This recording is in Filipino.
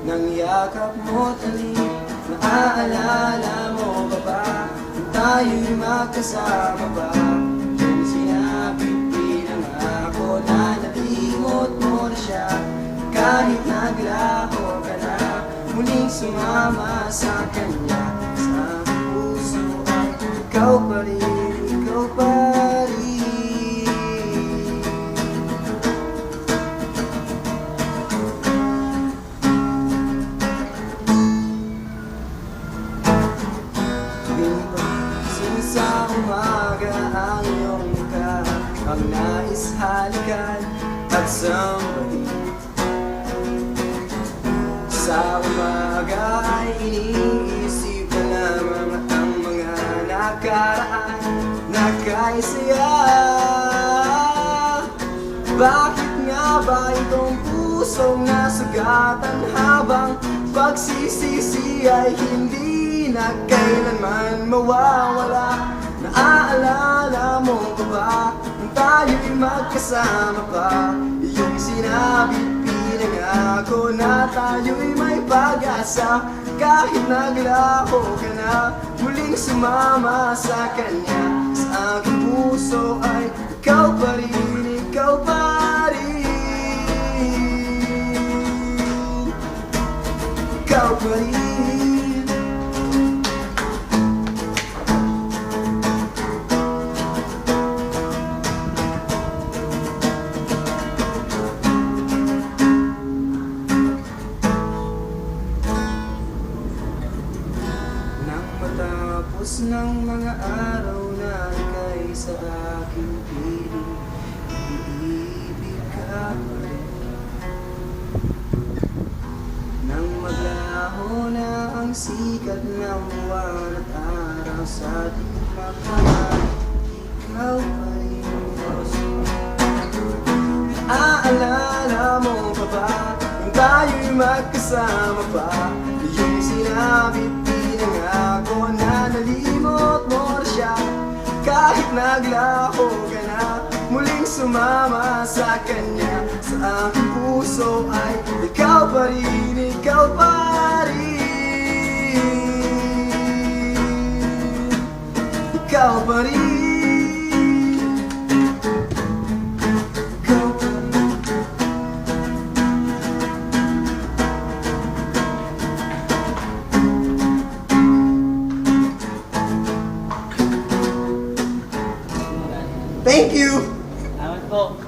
Nang yakap mo't halik, naaalala mo ba ba kung tayo'y magkasama ba? Yung sinabi, pinangako na nalimot mo na siya. Kahit naglaho ka na, muling sumama sa kanya. Sa puso ay ikaw pa rin, ikaw pa rin. Sa umaga ang iyong mukha, ang nais halikan at sambahin. Sa umaga ay iniisip na lamang ang mga nakaraan na kaisaya. Bakit nga ba itong pusong nasugatan habang pagsisisi ay hindi na kailanman mawawala? Naaalala mo ba ba kung tayo'y magkasama pa? Iyong sinabi, pinangako na tayo'y may pag-asa. Kahit naglaho ka na, muling sumama sa kanya. Sa aking puso ay ikaw pa rin, ikaw pa rin. Ikaw pa rin. Tapos ng mga araw na ika'y sa aking piling, iibig ka pa rin. Nang maglaho na ang sikat ng buwan at araw sa ating makahan, ikaw pa rin. Naaalala mo pa ba kung tayo'y magkasama pa? Yung sinabi, pinangako na nalimot mo na siya. Kahit naglaho ka na, muling sumama sa kanya. Sa aking puso ay ikaw pa rin, ikaw pa rin. Ikaw pa rin. Thank you! Salamat po.